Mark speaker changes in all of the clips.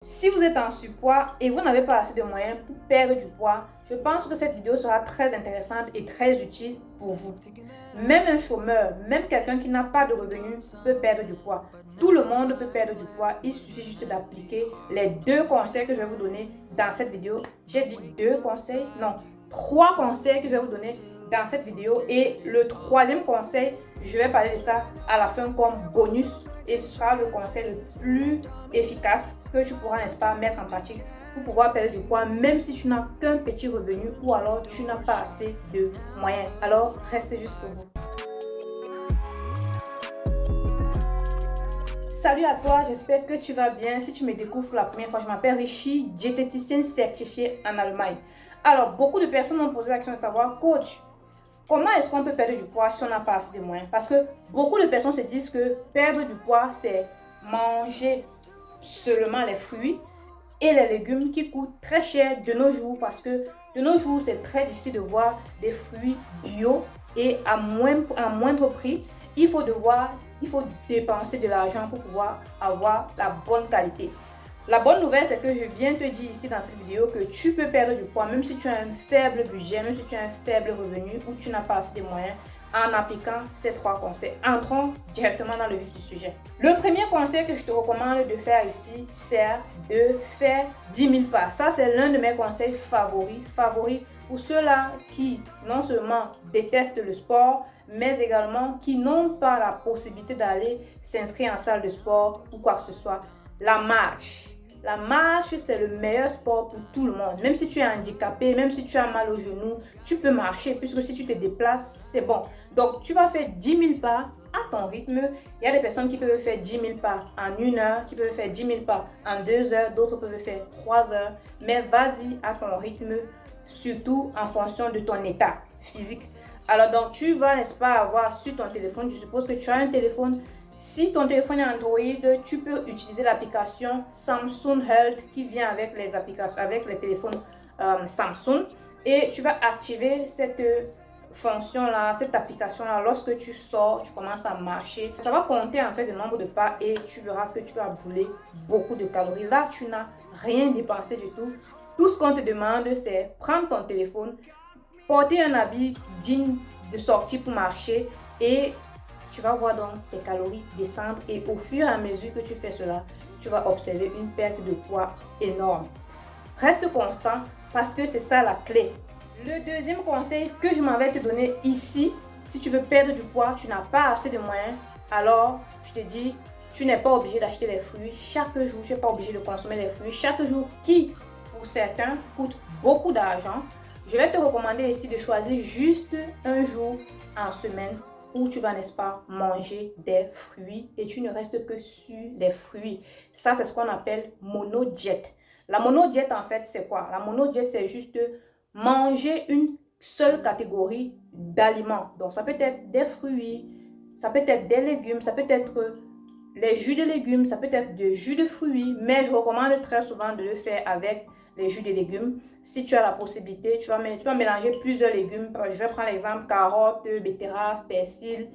Speaker 1: Si vous êtes en surpoids et vous n'avez pas assez de moyens pour perdre du poids, je pense que cette vidéo sera très intéressante et très utile pour vous. Même un chômeur, même quelqu'un qui n'a pas de revenus peut perdre du poids. Tout le monde peut perdre du poids, il suffit juste d'appliquer les deux conseils que je vais vous donner dans cette vidéo. J'ai dit deux conseils? Non, trois conseils que je vais vous donner dans cette vidéo, et le troisième conseil, je vais parler de ça à la fin comme bonus, et ce sera le conseil le plus efficace que tu pourras, n'est-ce pas, mettre en pratique pour pouvoir perdre du poids même si tu n'as qu'un petit revenu ou alors tu n'as pas assez de moyens. Alors restez jusqu'au bout. Salut à toi, j'espère que tu vas bien. Si tu me découvres pour la première fois, je m'appelle Richie, diététicienne certifiée en Allemagne. Alors, beaucoup de personnes m'ont posé la question de savoir, coach, comment est-ce qu'on peut perdre du poids si on n'a pas assez de moyens? Parce que beaucoup de personnes se disent que perdre du poids, c'est manger seulement les fruits et les légumes qui coûtent très cher de nos jours, parce que de nos jours, c'est très difficile de voir des fruits bio et à moindre prix. Il faut dépenser de l'argent pour pouvoir avoir la bonne qualité. La bonne nouvelle, c'est que je viens te dire ici dans cette vidéo que tu peux perdre du poids même si tu as un faible budget, même si tu as un faible revenu ou tu n'as pas assez de moyens, en appliquant ces trois conseils. Entrons directement dans le vif du sujet. Le premier conseil que je te recommande de faire ici, c'est de faire 10 000 pas. Ça, c'est l'un de mes conseils favoris pour ceux-là qui non seulement détestent le sport, mais également qui n'ont pas la possibilité d'aller s'inscrire en salle de sport ou quoi que ce soit. La marche. La marche, c'est le meilleur sport pour tout le monde. Même si tu es handicapé, même si tu as mal au genou, tu peux marcher, puisque si tu te déplaces, c'est bon. Donc, tu vas faire 10 000 pas à ton rythme. Il y a des personnes qui peuvent faire 10 000 pas en 1 heure, qui peuvent faire 10 000 pas en 2 heures, d'autres peuvent faire 3 heures. Mais vas-y à ton rythme, surtout en fonction de ton état physique. Alors, donc, tu vas, n'est-ce pas, avoir sur ton téléphone, je suppose que tu as un téléphone. Si ton téléphone est Android, tu peux utiliser l'application Samsung Health qui vient avec les applications, avec les téléphones Samsung, et tu vas activer cette fonction-là, cette application-là lorsque tu sors, tu commences à marcher. Ça va compter en fait le nombre de pas et tu verras que tu vas brûler beaucoup de calories. Là, tu n'as rien dépensé du tout. Tout ce qu'on te demande, c'est prendre ton téléphone, porter un habit digne de sortie pour marcher et tu vas voir donc tes calories descendre, et au fur et à mesure que tu fais cela, tu vas observer une perte de poids énorme. Reste constant parce que c'est ça la clé. Le deuxième conseil que je m'en vais te donner ici, si tu veux perdre du poids, tu n'as pas assez de moyens, alors je te dis, tu n'es pas obligé d'acheter les fruits chaque jour, tu n'es pas obligé de consommer les fruits chaque jour qui, pour certains, coûtent beaucoup d'argent. Je vais te recommander ici de choisir juste un jour en semaine où tu vas, n'est-ce pas, manger des fruits et tu ne restes que sur les fruits. Ça, c'est ce qu'on appelle monodiète. La monodiète, en fait, c'est quoi? La monodiète, c'est juste manger une seule catégorie d'aliments. Donc, ça peut être des fruits, ça peut être des légumes, ça peut être les jus de légumes, ça peut être des jus de fruits, mais je recommande très souvent de le faire avec les jus de légumes. Si tu as la possibilité, tu vas mélanger plusieurs légumes. Je vais prendre l'exemple carottes, betteraves, persil,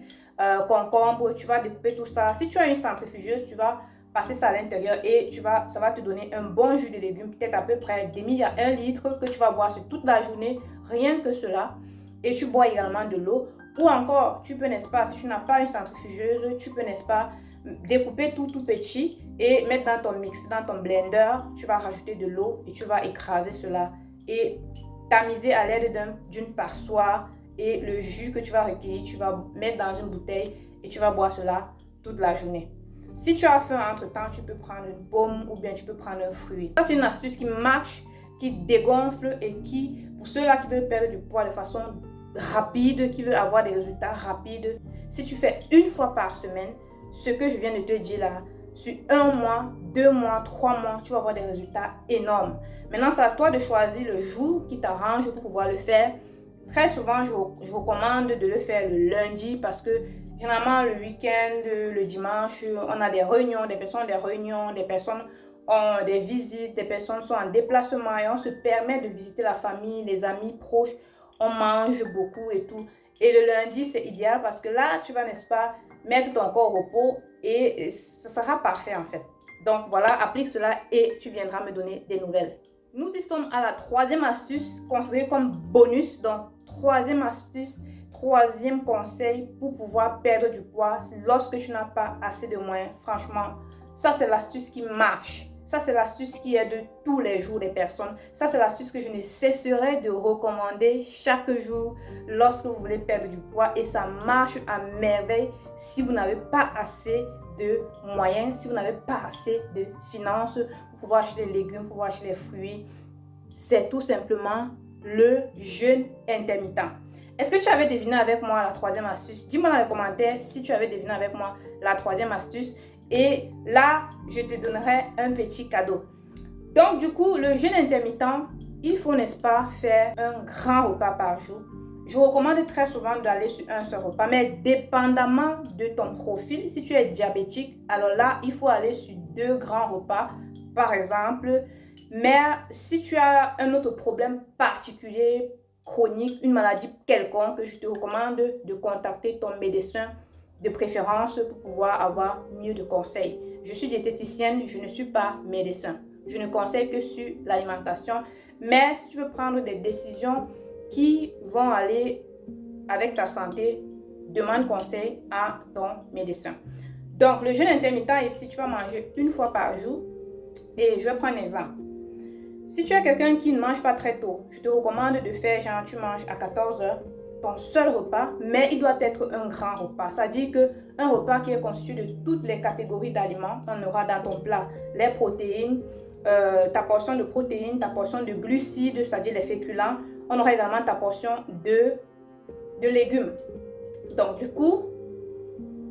Speaker 1: concombre. Tu vas découper tout ça. Si tu as une centrifugeuse, tu vas passer ça à l'intérieur et ça va te donner un bon jus de légumes, peut-être à peu près demi à 1 litre que tu vas boire sur toute la journée, rien que cela. Et tu bois également de l'eau. Ou encore, tu peux, n'est-ce pas, si tu n'as pas une centrifugeuse, tu peux, n'est-ce pas, découper tout petit et mettre dans ton mix, dans ton blender. Tu vas rajouter de l'eau et tu vas écraser cela et tamiser à l'aide d'une passoire, et le jus que tu vas recueillir, tu vas mettre dans une bouteille et tu vas boire cela toute la journée. Si tu as faim entre-temps, tu peux prendre une pomme ou bien tu peux prendre un fruit. Ça, c'est une astuce qui marche, qui dégonfle et qui, pour ceux-là qui veulent perdre du poids de façon rapide, qui veulent avoir des résultats rapides, si tu fais une fois par semaine, ce que je viens de te dire là, sur 1 mois, 2 mois, 3 mois, tu vas avoir des résultats énormes. Maintenant, c'est à toi de choisir le jour qui t'arrange pour pouvoir le faire. Très souvent, je recommande de le faire le lundi parce que généralement, le week-end, le dimanche, on a des réunions, des personnes ont des visites, des personnes sont en déplacement et on se permet de visiter la famille, les amis proches, on mange beaucoup et tout. Et le lundi, c'est idéal parce que là, tu vas, n'est-ce pas, mettre ton corps au repos et ça sera parfait en fait. Donc voilà, applique cela et tu viendras me donner des nouvelles. Nous y sommes à la troisième astuce, considérée comme bonus. Donc, troisième astuce, troisième conseil pour pouvoir perdre du poids lorsque tu n'as pas assez de moyens. Franchement, ça c'est l'astuce qui marche. Ça c'est l'astuce qui aide tous les jours les personnes. Ça c'est l'astuce que je ne cesserai de recommander chaque jour lorsque vous voulez perdre du poids. Et ça marche à merveille si vous n'avez pas assez de moyens, si vous n'avez pas assez de finances pour pouvoir acheter les légumes, pour pouvoir acheter les fruits. C'est tout simplement le jeûne intermittent. Est-ce que tu avais deviné avec moi la troisième astuce? Dis-moi dans les commentaires si tu avais deviné avec moi la troisième astuce. Et là, je te donnerai un petit cadeau. Donc, du coup, le jeûne intermittent, il faut, n'est-ce pas, faire un grand repas par jour. Je recommande très souvent d'aller sur un seul repas, mais dépendamment de ton profil, si tu es diabétique, alors là, il faut aller sur 2 grands repas, par exemple. Mais si tu as un autre problème particulier, chronique, une maladie quelconque, je te recommande de contacter ton médecin de préférence pour pouvoir avoir mieux de conseils. Je suis diététicienne, je ne suis pas médecin. Je ne conseille que sur l'alimentation. Mais si tu veux prendre des décisions qui vont aller avec ta santé, demande conseil à ton médecin. Donc, le jeûne intermittent ici, tu vas manger une fois par jour. Et je vais prendre un exemple. Si tu es quelqu'un qui ne mange pas très tôt, je te recommande de faire genre tu manges à 14 h ton seul repas, mais il doit être un grand repas. C'est-à-dire qu'un repas qui est constitué de toutes les catégories d'aliments. On aura dans ton plat les protéines, ta portion de protéines, ta portion de glucides, c'est-à-dire les féculents. On aura également ta portion de légumes. Donc du coup,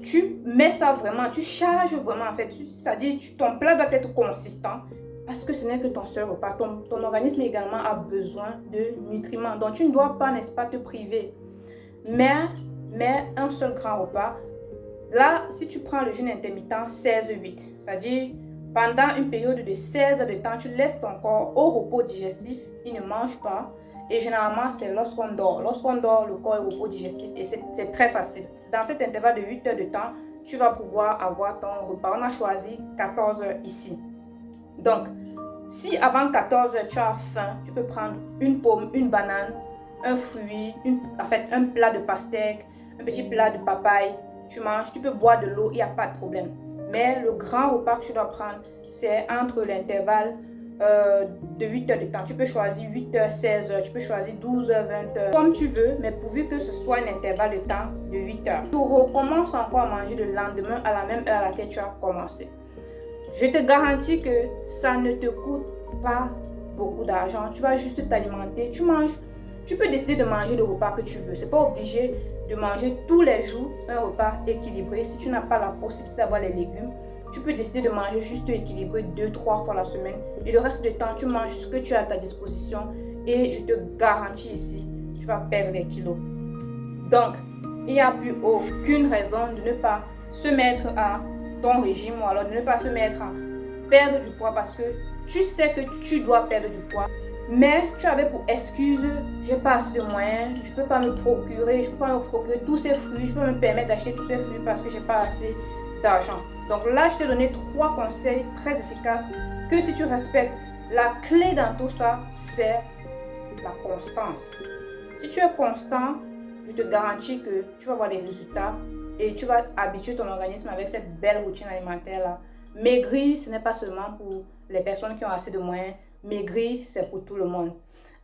Speaker 1: tu mets ça vraiment, tu charges vraiment en fait. C'est-à-dire ton plat doit être consistant. Parce que ce n'est que ton seul repas. Ton organisme également a besoin de nutriments. Donc, tu ne dois pas, n'est-ce pas, te priver. Mais un seul grand repas. Là, si tu prends le jeûne intermittent 16-8, c'est-à-dire pendant une période de 16 heures de temps, tu laisses ton corps au repos digestif. Il ne mange pas. Et généralement, c'est lorsqu'on dort. Lorsqu'on dort, le corps est au repos digestif. Et c'est très facile. Dans cet intervalle de 8 heures de temps, tu vas pouvoir avoir ton repas. On a choisi 14 heures ici. Donc, si avant 14 h tu as faim, tu peux prendre une pomme, une banane, un fruit, un plat de pastèque, un petit plat de papaye. Tu manges, tu peux boire de l'eau, il n'y a pas de problème. Mais le grand repas que tu dois prendre, c'est entre l'intervalle de 8 heures de temps. Tu peux choisir 8 h, 16 h, tu peux choisir 12 h, 20 h, comme tu veux, mais pourvu que ce soit un intervalle de temps de 8 heures. Tu recommences encore à manger le lendemain à la même heure à laquelle tu as commencé. Je te garantis que ça ne te coûte pas beaucoup d'argent. Tu vas juste t'alimenter. Tu manges. Tu peux décider de manger le repas que tu veux. Ce n'est pas obligé de manger tous les jours un repas équilibré. Si tu n'as pas la possibilité d'avoir les légumes, tu peux décider de manger juste équilibré 2-3 fois la semaine. Et le reste du temps, tu manges ce que tu as à ta disposition. Et je te garantis ici, tu vas perdre des kilos. Donc, il n'y a plus aucune raison de ne pas se mettre à ton régime ou alors de ne pas se mettre à perdre du poids parce que tu sais que tu dois perdre du poids, mais tu avais pour excuse, j'ai pas assez de moyens, je peux pas me procurer tous ces fruits, je peux me permettre d'acheter tous ces fruits parce que j'ai pas assez d'argent. Donc là, je t'ai donné 3 conseils très efficaces que si tu respectes, la clé dans tout ça, c'est la constance. Si tu es constant, je te garantis que tu vas voir des résultats. Et tu vas habituer ton organisme avec cette belle routine alimentaire-là. Maigrir, ce n'est pas seulement pour les personnes qui ont assez de moyens. Maigrir, c'est pour tout le monde.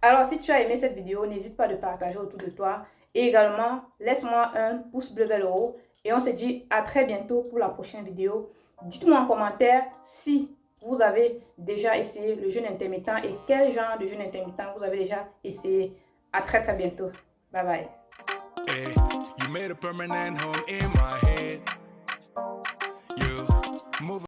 Speaker 1: Alors, si tu as aimé cette vidéo, n'hésite pas à partager autour de toi. Et également, laisse-moi un pouce bleu vers le haut. Et on se dit à très bientôt pour la prochaine vidéo. Dites-moi en commentaire si vous avez déjà essayé le jeûne intermittent et quel genre de jeûne intermittent vous avez déjà essayé. À très bientôt. Bye bye.
Speaker 2: You made a permanent home in my head. You move